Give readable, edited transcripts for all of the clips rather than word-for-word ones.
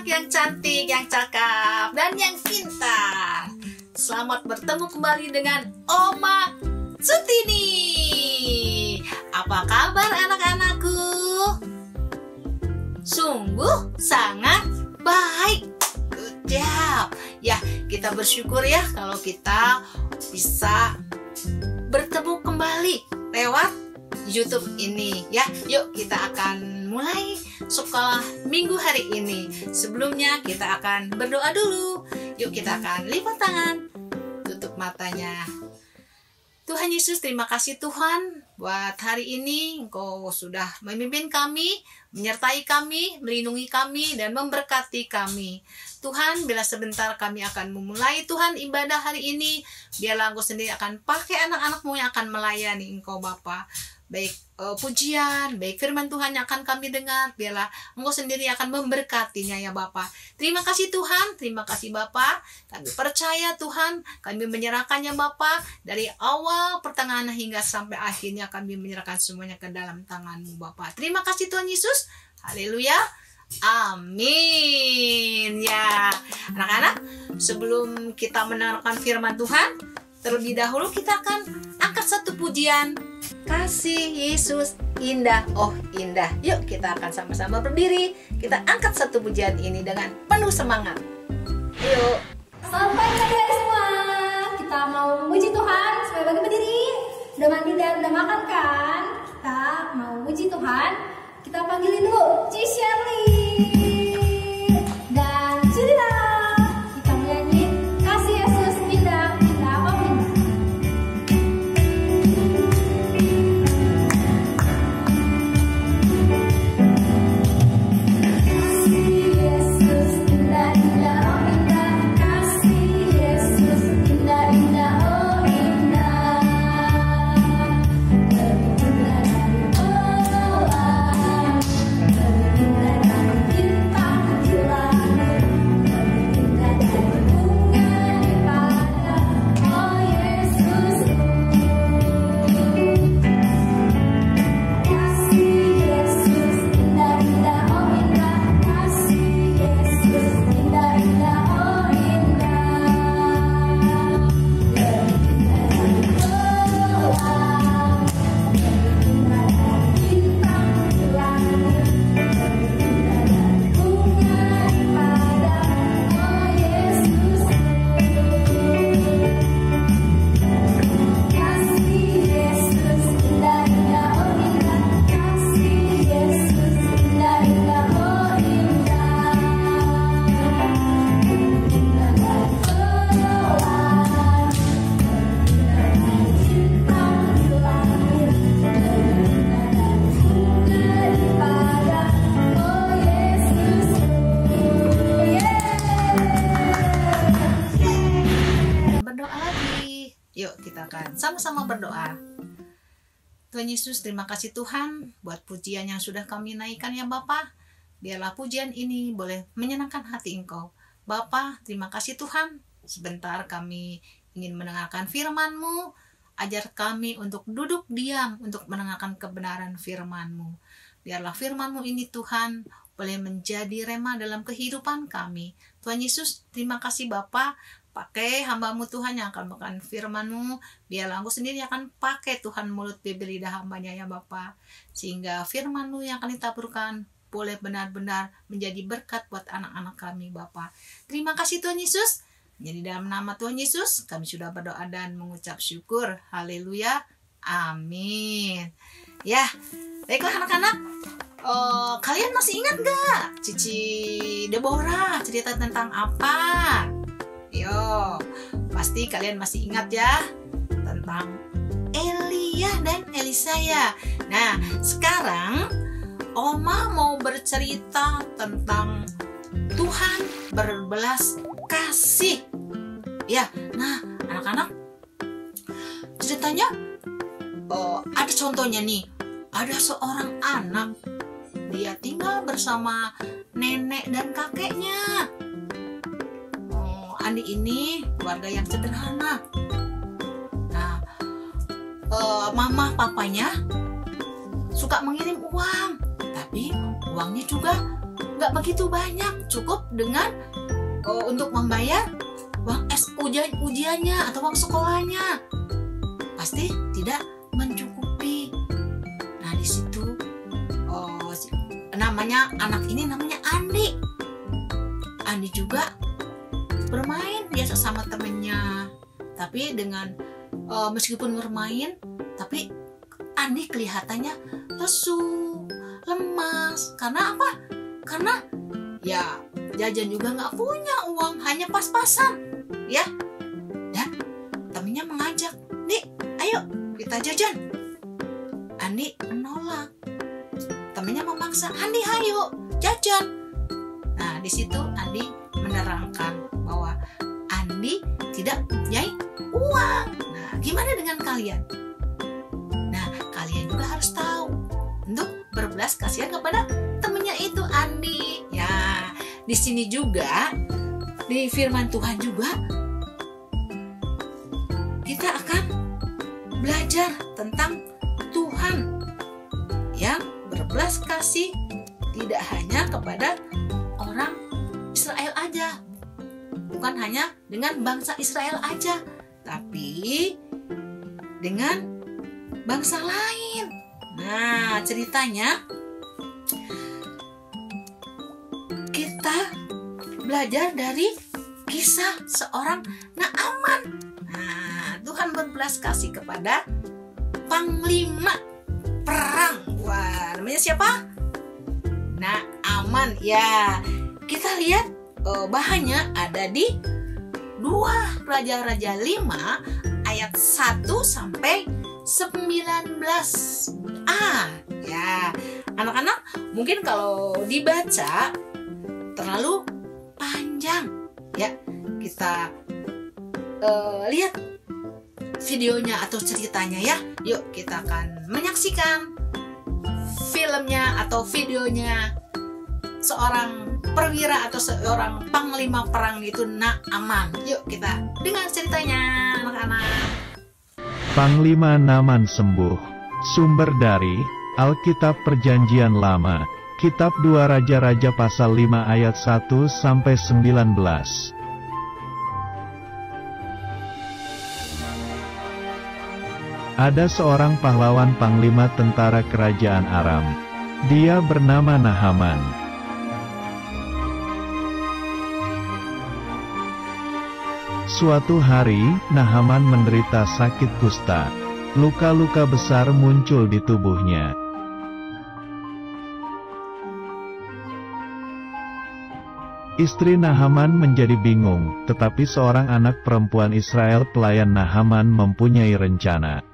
anak-anak yang cantik, yang cakep, dan yang pintar. Selamat bertemu kembali dengan Oma Sutini. Apa kabar anak-anakku? Sungguh sangat baik. Good job. Ya, kita bersyukur ya kalau kita bisa bertemu kembali lewat YouTube ini ya. Yuk kita akan mulai sekolah minggu hari ini. Sebelumnya kita akan berdoa dulu. Yuk kita akan lipat tangan, tutup matanya. Tuhan Yesus, terima kasih Tuhan buat hari ini. Engkau sudah memimpin kami, menyertai kami, melindungi kami, dan memberkati kami. Tuhan, bila sebentar kami akan memulai Tuhan ibadah hari ini, biarlah Engkau sendiri akan pakai anak-anak-Mu yang akan melayani Engkau Bapa. Baik pujian, baik firman Tuhan yang akan kami dengar, biarlah Engkau sendiri akan memberkatinya ya Bapa. Terima kasih Tuhan, terima kasih Bapa. Kami percaya Tuhan, kami menyerahkannya Bapa. Dari awal pertengahan hingga sampai akhirnya kami menyerahkan semuanya ke dalam tangan-Mu Bapa. Terima kasih Tuhan Yesus. Haleluya. Amin. Ya, anak-anak, sebelum kita mendengarkan firman Tuhan, terlebih dahulu kita akan angkat satu pujian. Kasih Yesus indah, oh indah. Yuk kita akan sama-sama berdiri. Kita angkat satu pujian ini dengan penuh semangat. Yuk. Selamat pagi adik-adik semua. Kita mau memuji Tuhan. Supaya bagi berdiri. Udah mandi dan udah makan kan? Kita mau memuji Tuhan. Kita panggilin dulu Ci Shirley dan Cirita. Kita menyanyi Kasih Yesus indah, indah, oh indah. Sama-sama berdoa. Tuhan Yesus, terima kasih Tuhan buat pujian yang sudah kami naikkan ya Bapa. Biarlah pujian ini boleh menyenangkan hati Engkau. Bapa, terima kasih Tuhan. Sebentar kami ingin mendengarkan firman-Mu. Ajar kami untuk duduk diam untuk mendengarkan kebenaran firman-Mu. Biarlah firman-Mu ini Tuhan boleh menjadi rema dalam kehidupan kami. Tuhan Yesus, terima kasih Bapa. Pakai hamba-Mu Tuhan yang akan makan firman-Mu. Biarlah Engkau sendiri akan pakai Tuhan mulut bibir lidah hamba-Nya ya Bapa. Sehingga firman-Mu yang akan ditaburkan boleh benar-benar menjadi berkat buat anak-anak kami Bapa. Terima kasih Tuhan Yesus. Jadi dalam nama Tuhan Yesus kami sudah berdoa dan mengucap syukur. Haleluya. Amin. Ya, baiklah anak-anak. Kalian masih ingat gak Cici Deborah cerita tentang apa? Yo, pasti kalian masih ingat ya tentang Elia dan Elisa ya. Nah, sekarang Oma mau bercerita tentang Tuhan berbelas kasih. Ya, nah anak-anak, ceritanya ada contohnya nih. Ada seorang anak, dia tinggal bersama nenek dan kakeknya. Andi ini keluarga yang sederhana. Nah, mama papanya suka mengirim uang, tapi uangnya juga nggak begitu banyak, cukup dengan untuk membayar uang ujiannya atau uang sekolahnya. Pasti tidak mencukupi. Nah di situ anak ini namanya Andi. Andi juga bermain biasa sama temennya, tapi dengan meskipun bermain, tapi Andi kelihatannya lesu, lemas. Karena apa? Karena ya jajan juga nggak punya uang, hanya pas-pasan, ya. Dan temennya mengajak, "Dik, ayo kita jajan." Andi menolak. Temennya memaksa, "Andi, ayo jajan." Nah, di situ Andi menerangkan bahwa Andi tidak punya uang. Nah, gimana dengan kalian? Nah, kalian juga harus tahu untuk berbelas kasihan kepada temennya itu Andi. Ya, di sini juga di firman Tuhan juga kita akan belajar tentang Tuhan yang berbelas kasih tidak hanya kepada orang Israel aja, bukan hanya dengan bangsa Israel aja, tapi dengan bangsa lain. Nah, ceritanya kita belajar dari kisah seorang Naaman. Nah, Tuhan berbelas kasih kepada panglima perang. Wah, namanya siapa? Naaman. Ya, kita lihat bahannya ada di 2 Raja-Raja 5 ayat 1 sampai 19. Ya, anak-anak mungkin kalau dibaca terlalu panjang, ya. Kita lihat videonya atau ceritanya ya. Yuk kita akan menyaksikan filmnya atau videonya seorang perwira atau seorang panglima perang itu Naaman. Yuk kita dengar ceritanya anak-anak. Panglima Naaman sembuh. Sumber dari Alkitab Perjanjian Lama, Kitab 2 Raja-Raja pasal 5 ayat 1 sampai 19. Ada seorang pahlawan panglima tentara kerajaan Aram. Dia bernama Nahaman. Suatu hari, Nahaman menderita sakit kusta. Luka-luka besar muncul di tubuhnya. Istri Nahaman menjadi bingung, tetapi seorang anak perempuan Israel pelayan Nahaman mempunyai rencana.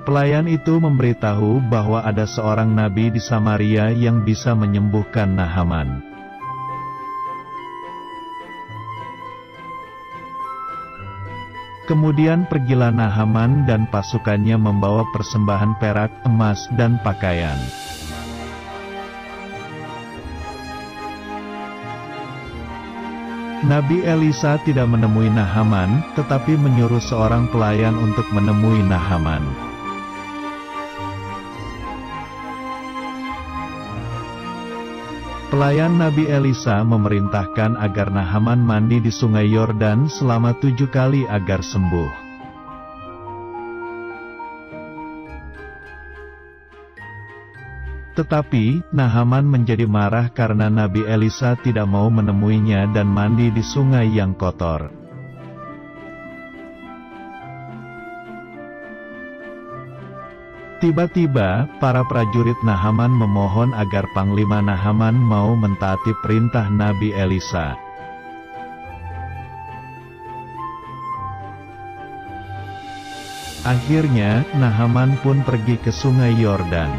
Pelayan itu memberitahu bahwa ada seorang nabi di Samaria yang bisa menyembuhkan Nahaman. Kemudian pergilah Nahaman dan pasukannya membawa persembahan perak, emas, dan pakaian. Nabi Elisa tidak menemui Nahaman, tetapi menyuruh seorang pelayan untuk menemui Nahaman. Pelayan Nabi Elisa memerintahkan agar Nahaman mandi di sungai Yordan selama 7 kali agar sembuh. Tetapi, Nahaman menjadi marah karena Nabi Elisa tidak mau menemuinya dan mandi di sungai yang kotor. Tiba-tiba, para prajurit Nahaman memohon agar Panglima Nahaman mau mentaati perintah Nabi Elisa. Akhirnya, Nahaman pun pergi ke sungai Yordan.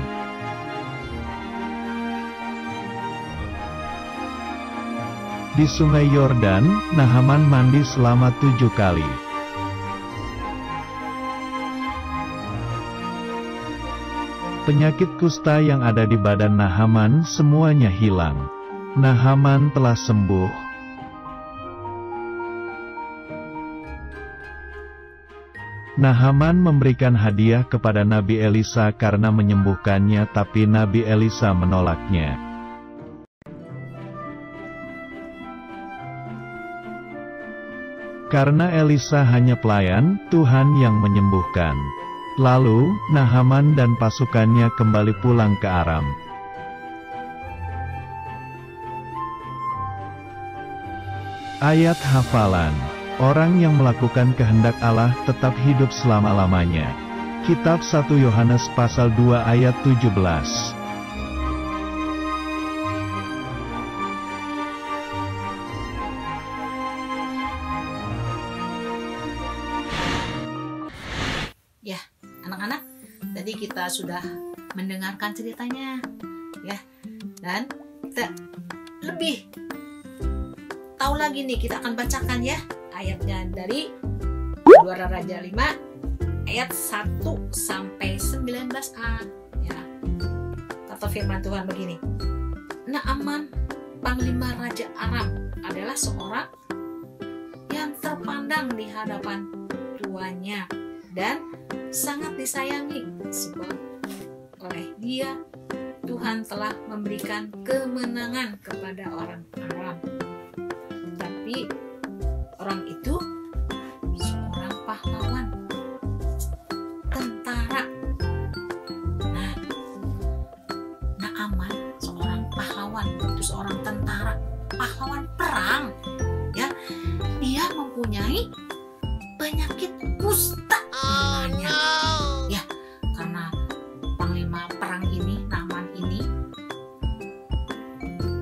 Di sungai Yordan, Nahaman mandi selama 7 kali. Penyakit kusta yang ada di badan Nahaman semuanya hilang. Nahaman telah sembuh. Nahaman memberikan hadiah kepada Nabi Elisa karena menyembuhkannya, tapi Nabi Elisa menolaknya. Karena Elisa hanya pelayan, Tuhan yang menyembuhkan. Lalu, Nahaman dan pasukannya kembali pulang ke Aram. Ayat hafalan. Orang yang melakukan kehendak Allah tetap hidup selama-lamanya. Kitab 1 Yohanes pasal 2 ayat 17. Ya, anak-anak, tadi kita sudah mendengarkan ceritanya, ya, dan kita lebih tahu lagi nih, kita akan bacakan ya ayatnya dari 2 Raja 5 ayat 1 sampai 19a, ya. Kata firman Tuhan begini. Naaman, panglima Raja Aram, adalah seorang yang terpandang di hadapan tuannya dan sangat disayangi, sebab oleh dia Tuhan telah memberikan kemenangan kepada orang Aram. Tapi orang itu seorang pahlawan, tentara. Nah, Naaman seorang pahlawan, itu seorang tentara, pahlawan perang, ya. Dia mempunyai penyakit kusta namanya. Ya, karena panglima perang ini, Naaman ini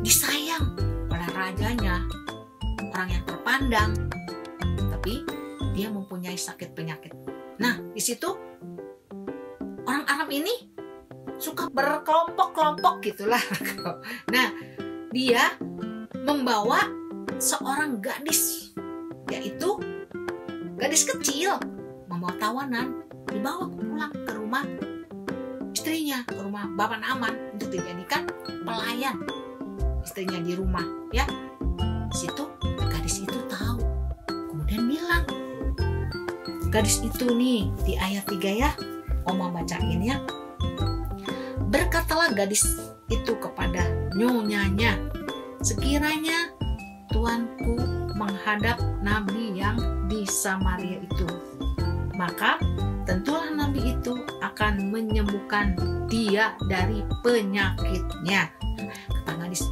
disayang oleh rajanya, orang yang terpandang, tapi dia mempunyai sakit penyakit. Nah, di situ orang Arab ini suka berkelompok-kelompok gitulah. Nah, dia membawa seorang gadis, yaitu gadis kecil, membawa tawanan, dibawa pulang ke rumah istrinya, ke rumah Bapak Naaman untuk dijadikan pelayan istrinya di rumah, ya. Di situ gadis itu tahu, kemudian bilang, gadis itu nih di ayat 3 ya, Oma bacain ya. Berkatalah gadis itu kepada nyonyanya, sekiranya tuanku menghadap nabi yang di Samaria itu, maka tentulah nabi itu akan menyembuhkan dia dari penyakitnya. Kata gadis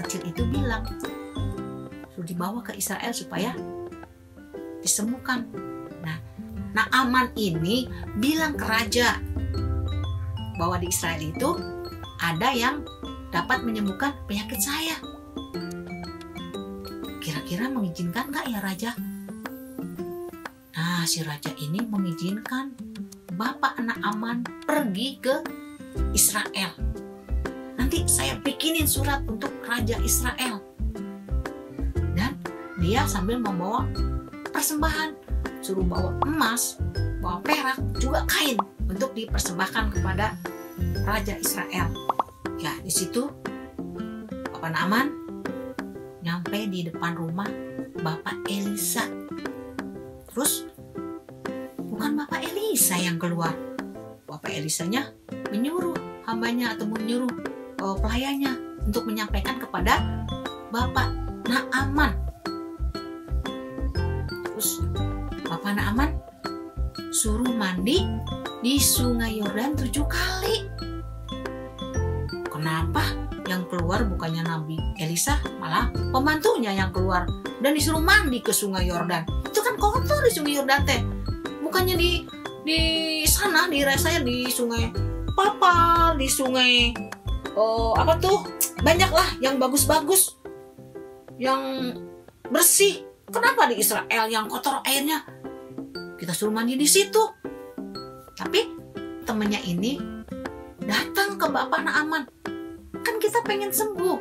kecil itu bilang, sudah dibawa ke Israel supaya disembuhkan. Nah, Naaman ini bilang ke raja bahwa di Israel itu ada yang dapat menyembuhkan penyakit saya. Kira-kira mengizinkan nggak ya raja? Nah, si raja ini mengizinkan Bapak Naaman pergi ke Israel. Nanti saya bikinin surat untuk Raja Israel. Dan dia sambil membawa persembahan, suruh bawa emas, bawa perak, juga kain untuk dipersembahkan kepada Raja Israel. Ya, di situ Bapak Naaman nyampe di depan rumah Bapak Elisa. Terus bukan Bapak Elisa yang keluar, Bapak Elisanya menyuruh hambanya atau menyuruh pelayannya untuk menyampaikan kepada Bapak Naaman. Terus Bapak Naaman suruh mandi di Sungai Yordan 7 kali. Kenapa yang keluar bukannya Nabi Elisa, malah pembantunya yang keluar dan disuruh mandi ke Sungai Yordan? Itu kan kotor di Sungai Yordan teh. Bukannya di sana di rasanya di Sungai Papal, di Sungai apa tuh, banyak lah yang bagus-bagus, yang bersih. Kenapa di Israel yang kotor airnya? Kita suruh mandi di situ. Tapi temennya ini datang ke Bapak Naaman. Kan kita pengen sembuh,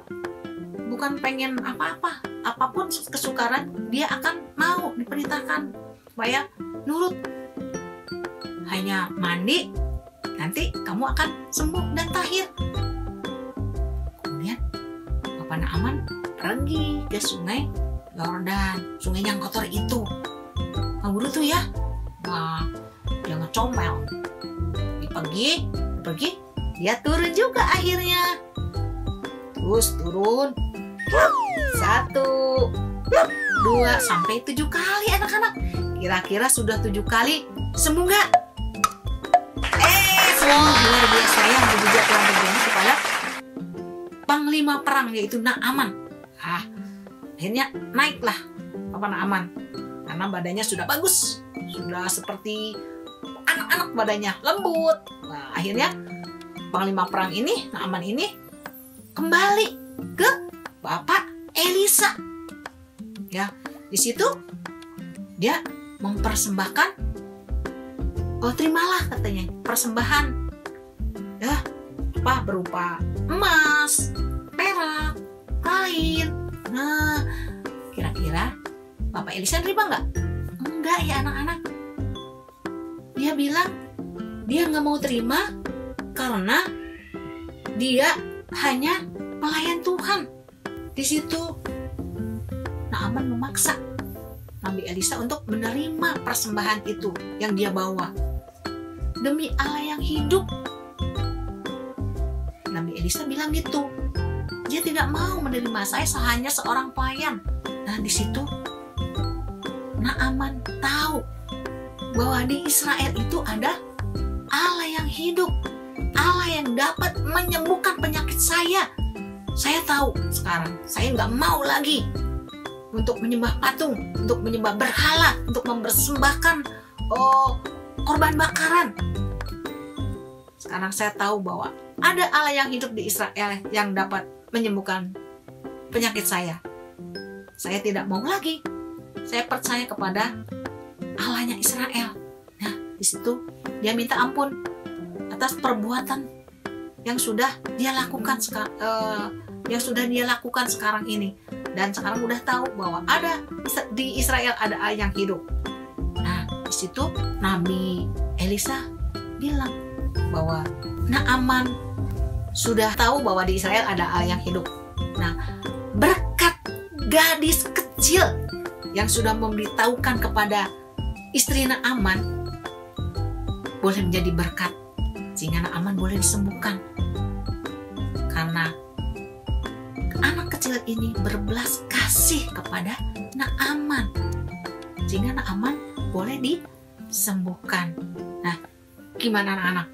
bukan pengen apa-apa. Apapun kesukaran dia akan mau diperintahkan supaya nurut. Hanya mandi, nanti kamu akan sembuh dan tahir. Kemudian Bapak Naaman pergi ke Sungai Yordan, sungai yang kotor itu. Kamu tuh ya, nah, dia ngecomel. Pergi, dia turun juga akhirnya. Terus turun 1, 2 sampai 7 kali anak-anak. Kira-kira sudah 7 kali sembuh nggak? Sembuh luar biasa ya, mujizat Tuhan terjadi kepada panglima perang yaitu Naaman. Akhirnya naiklah Papa Naaman karena badannya sudah bagus, sudah seperti anak-anak badannya lembut. Nah, akhirnya panglima perang ini Naaman ini kembali ke Bapak Elisa. Ya, di situ dia mempersembahkan, terimalah katanya persembahan, ya berupa emas, perak, kain. Nah, kira-kira Bapak Elisa terima nggak? Enggak ya anak-anak. Dia bilang dia nggak mau terima karena dia hanya pelayan Tuhan. Di situ Naaman memaksa Nabi Elisa untuk menerima persembahan itu yang dia bawa. Demi Allah yang hidup, Nabi Elisa bilang gitu. Dia tidak mau menerima, saya hanya seorang pelayan. Nah, di situ Naaman tahu bahwa di Israel itu ada Allah yang hidup, Allah yang dapat menyembuhkan penyakit saya. Saya tahu sekarang, saya nggak mau lagi untuk menyembah patung, untuk menyembah berhala, untuk mempersembahkan korban bakaran. Sekarang saya tahu bahwa ada Allah yang hidup di Israel yang dapat menyembuhkan penyakit saya. Saya tidak mau lagi. Saya percaya kepada Allahnya Israel. Nah, di situ dia minta ampun atas perbuatan yang sudah dia lakukan sekarang ini. Dan sekarang udah tahu bahwa ada di Israel ada Allah yang hidup. Nah, di situ Nabi Elisa bilang bahwa Naaman sudah tahu bahwa di Israel ada Allah yang hidup. Nah, berkat gadis kecil yang sudah memberitahukan kepada istri Naaman boleh menjadi berkat sehingga Naaman boleh disembuhkan. Karena anak kecil ini berbelas kasih kepada Naaman sehingga Naaman boleh disembuhkan. Nah, gimana anak-anak?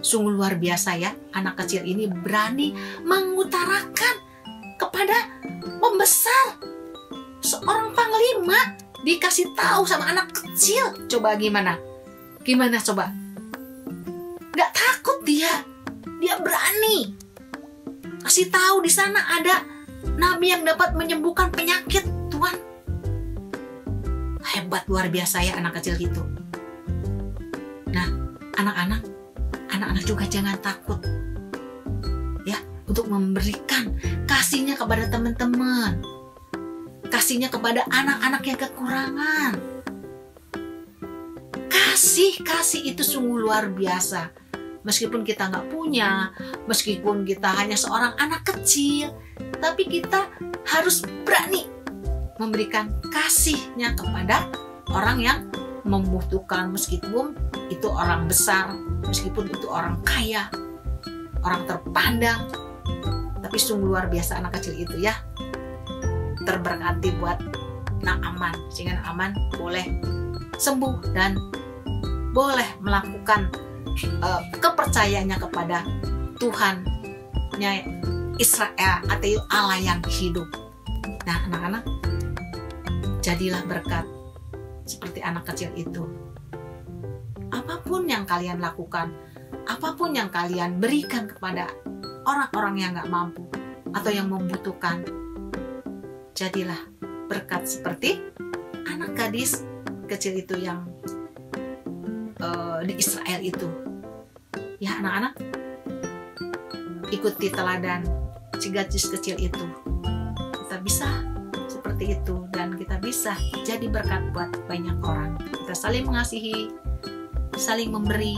Sungguh luar biasa ya, anak kecil ini berani mengutarakan kepada pembesar. Seorang panglima dikasih tahu sama anak kecil. Coba gimana? Gimana coba? Gak takut dia. Dia berani kasih tahu di sana ada nabi yang dapat menyembuhkan penyakit Tuhan. Hebat, luar biasa ya anak kecil itu. Nah, anak-anak juga jangan takut ya untuk memberikan kasihnya kepada teman-teman, kasihnya kepada anak-anak yang kekurangan. Kasih itu sungguh luar biasa. Meskipun kita nggak punya, meskipun kita hanya seorang anak kecil, tapi kita harus berani memberikan kasihnya kepada orang yang membutuhkan, meskipun itu orang besar, meskipun itu orang kaya, orang terpandang. Tapi sungguh luar biasa anak kecil itu ya. Terberkati buat Naaman, sehingga Naaman boleh sembuh dan boleh melakukan kepercayaannya kepada Tuhannya Israel atau Allah yang hidup. Nah, anak-anak, jadilah berkat seperti anak kecil itu. Apapun yang kalian lakukan, apapun yang kalian berikan kepada orang-orang yang gak mampu atau yang membutuhkan, jadilah berkat seperti anak gadis kecil itu yang di Israel itu. Ya anak-anak, ikuti teladan si gadis kecil itu. Kita bisa seperti itu dan kita bisa jadi berkat buat banyak orang. Kita saling mengasihi, saling memberi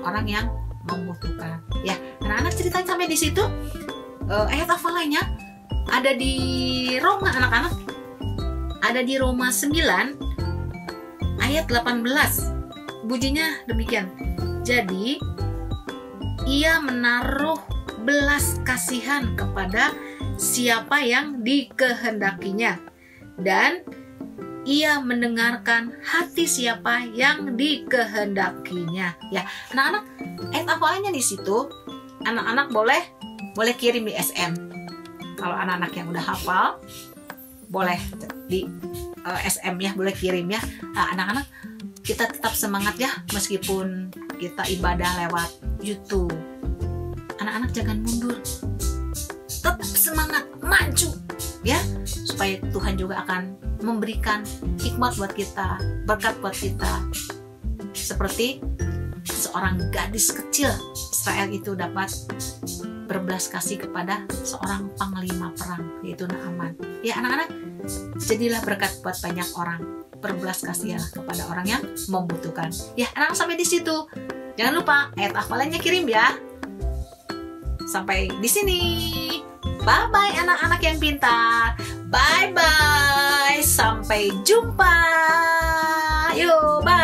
orang yang membutuhkan. Ya, anak-anak ceritanya sampai di situ. Ayat hafalannya ada di Roma, anak-anak. Ada di Roma 9 ayat 18. bunyinya demikian. Jadi ia menaruh belas kasihan kepada siapa yang dikehendakinya, dan ia mendengarkan hati siapa yang dikehendakinya. Ya, anak-anak, ayat hafalannya di situ. Anak-anak boleh kirim di SM. Kalau anak-anak yang udah hafal, boleh di SM ya, boleh kirim ya. Anak-anak, kita tetap semangat ya, meskipun kita ibadah lewat YouTube. Anak-anak jangan mundur, tetap semangat, maju ya, supaya Tuhan juga akan memberikan hikmat buat kita, berkat buat kita. Seperti seorang gadis kecil Israel itu dapat berbelas kasih kepada seorang panglima perang, yaitu Naaman. Ya anak-anak, jadilah berkat buat banyak orang, berbelas kasihan kepada orang yang membutuhkan. Ya anak-anak, sampai di situ. Jangan lupa ayat hafalannya kirim ya. Sampai di sini. Bye-bye anak-anak yang pintar. Bye-bye. Sampai jumpa. Yuk, bye.